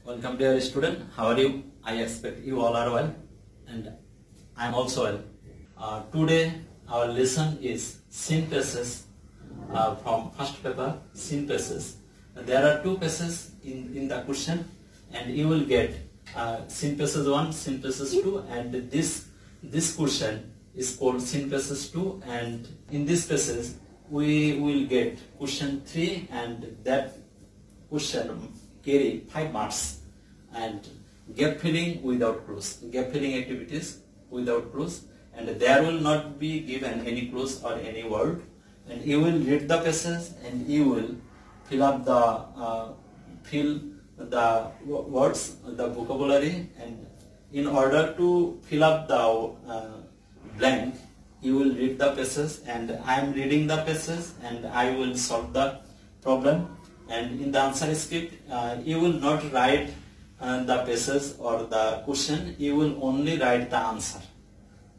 Welcome dear student. How are you? I expect you all are well and I am also well. Today our lesson is synthesis from first paper synthesis. There are two passages in the question and you will get synthesis 1, synthesis 2 and this question is called synthesis 2 and in this passage we will get question 3 and that question carry 5 marks and gap filling without clues, gap filling activities without clues, and there will not be given any clues or any word, and you will read the passage and you will fill up the words, the vocabulary, and in order to fill up the blank you will read the passage and I am reading the passage and I will solve the problem. And in the answer script, you will not write the passage or the question, you will only write the answer.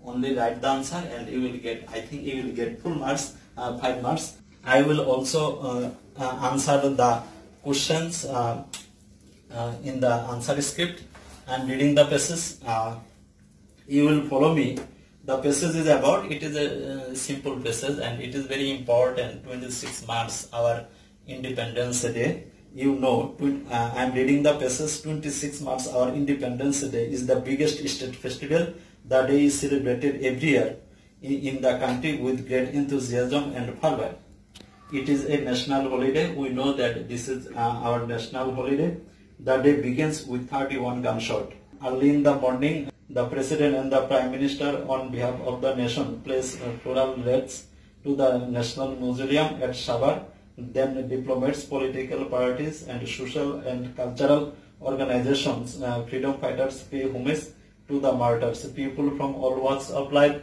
Only write the answer and you will get, I think you will get full marks, 5 marks. I will also answer the questions in the answer script. I am reading the passage. You will follow me. The passage is about, it is a simple passage and it is very important, 26 marks, our Independence Day. You know, I am reading the passage. 26 March, our Independence Day, is the biggest state festival. The day is celebrated every year in the country with great enthusiasm and fervor. It is a national holiday. We know that this is our national holiday. The day begins with 31 gunshot. Early in the morning, the President and the Prime Minister on behalf of the nation place floral wreaths to the National Mausoleum at Sabar. Then diplomats, political parties and social and cultural organizations, freedom fighters pay homage to the martyrs. People from all walks of life,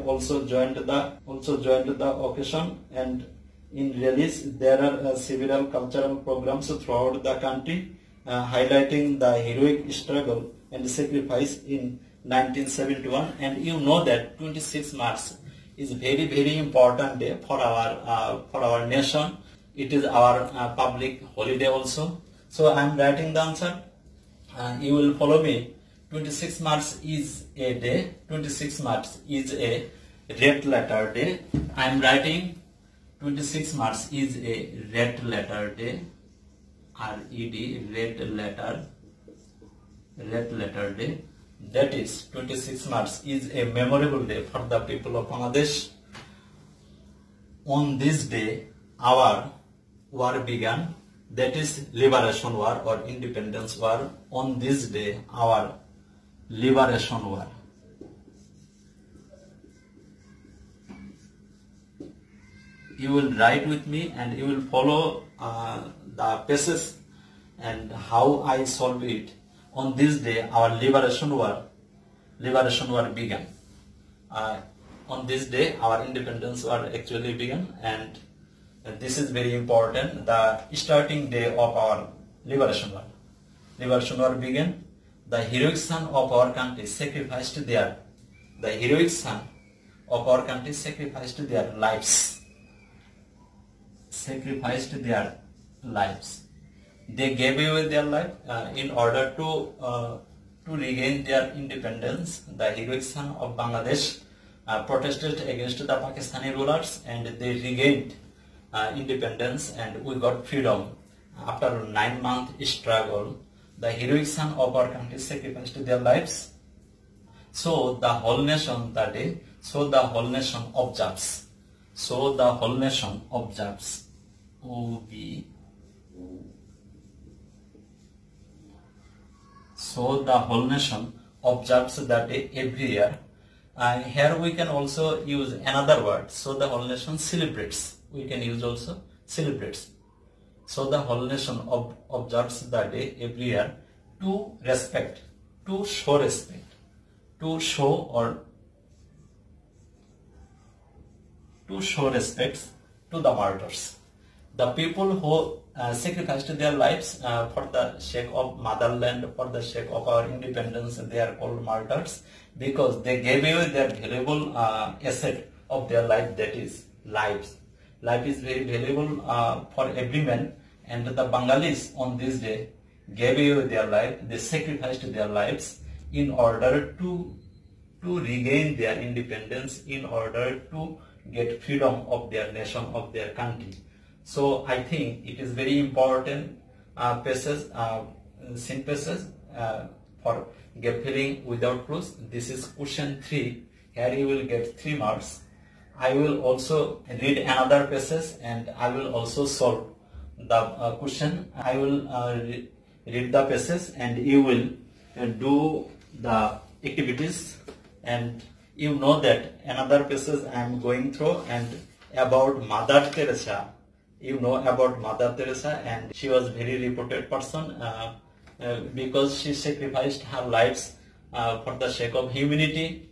also joined the occasion, and in rallies there are several cultural programs throughout the country highlighting the heroic struggle and sacrifice in 1971. And you know that 26 March is very important day for our nation. It is our public holiday also. So I am writing the answer. You will follow me. 26 March is a day. 26 March is a red letter day. I am writing 26 March is a red letter day. R-E-D, red letter day. That is 26 March is a memorable day for the people of Bangladesh. On this day, our war began. That is Liberation War or Independence War. On this day, our Liberation War. You will write with me and you will follow the passage and how I solve it. On this day, our Liberation War began. On this day, our Independence War actually began, and this is very important. The starting day of our Liberation War. Liberation War began. The heroic son of our country sacrificed their. The heroic son of our country sacrificed their lives. Sacrificed their lives. They gave away their life in order to regain their independence. The heroic son of Bangladesh protested against the Pakistani rulers and they regained independence and we got freedom. After a 9-month struggle, the heroic son of our country sacrificed their lives. So the whole nation that day, so the whole nation observes. So the whole nation observes. So the whole nation observes that day every year. Here we can also use another word. So the whole nation celebrates. We can use also celebrates. So the whole nation observes that day every year to respect, to show respect, to show respect to the martyrs. The people who sacrificed their lives for the sake of motherland, for the sake of our independence, they are called martyrs because they gave away their valuable asset of their life, that is lives. Life is very valuable for every man, and the Bengalis on this day gave away their life, they sacrificed their lives in order to regain their independence, in order to get freedom of their nation, of their country. So I think it is very important sin passage for gap filling without clues. This is question 3. Here you will get 3 marks. I will also read another passage and I will also solve the question. I will read the passage and you will do the activities. And you know that another passage I am going through and about Mother Teresa. You know about Mother Teresa, and she was very reputed person because she sacrificed her lives for the sake of humanity,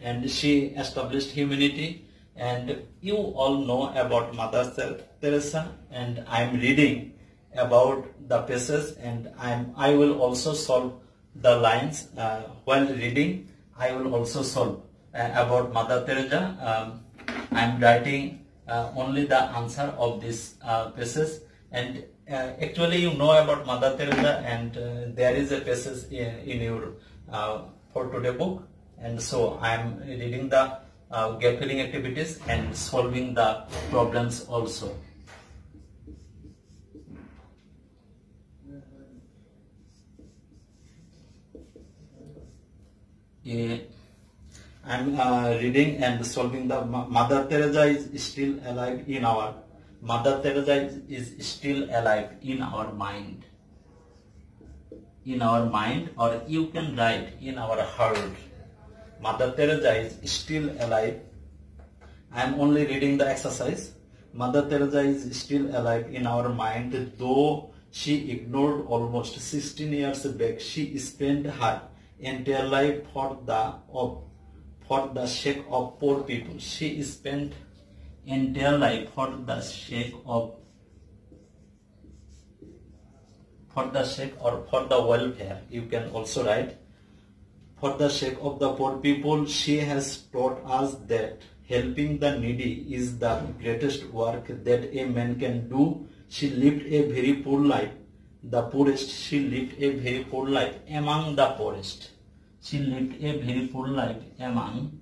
and she established humanity. And you all know about Mother Teresa, and I am reading about the passage, and I will also solve the lines while reading. I will also solve about Mother Teresa. I am writing only the answer of this passage, and actually you know about Mother Teresa, and there is a passage in your for today book, and so I am reading the gap filling activities and solving the problems also. I'm reading and solving the Mother Teresa is still alive in our Mother Teresa is still alive in our mind. In our mind, or you can write in our heart. Mother Teresa is still alive. I am only reading the exercise. Mother Teresa is still alive in our mind, though she ignored almost 16 years back. She spent her entire life for the sake of poor people. She spent entire life for the sake or for the welfare. You can also write for the sake of the poor people. She has taught us that helping the needy is the greatest work that a man can do. She lived a very poor life. The poorest, she lived a very poor life among the poorest. She lived a very poor life among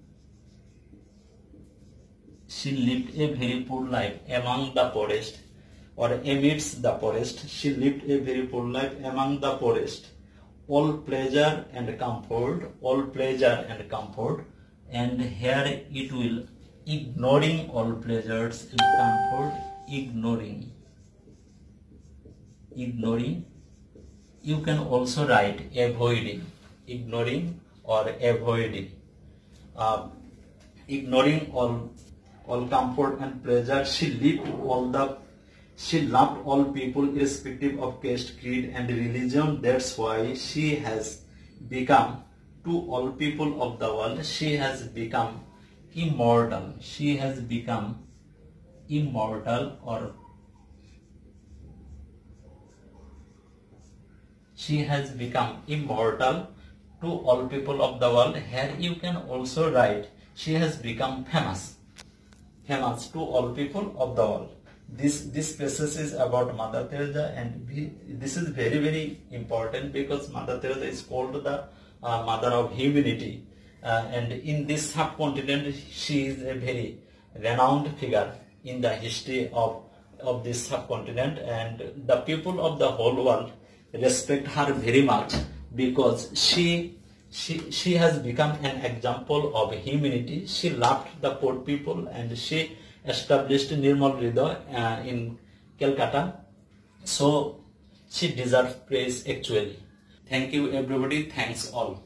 the poorest, or amidst the poorest. She lived a very poor life among the poorest. All pleasure and comfort, and here it will ignoring all pleasures and comfort, ignoring. You can also write avoiding, ignoring or avoiding. Ignoring all comfort and pleasure. She loved all people irrespective of caste, creed and religion. That's why she has become, to all people of the world, she has become immortal. She has become immortal, or she has become immortal to all people of the world. Here you can also write she has become famous to all people of the world. This passage is about Mother Teresa, and this is very, very important because Mother Teresa is called the mother of humanity, and in this subcontinent she is a very renowned figure in the history of this subcontinent, and the people of the whole world respect her very much because she has become an example of humanity. She loved the poor people, and she established Nirmal Hriday in Calcutta. So she deserves praise actually. Thank you everybody. Thanks all.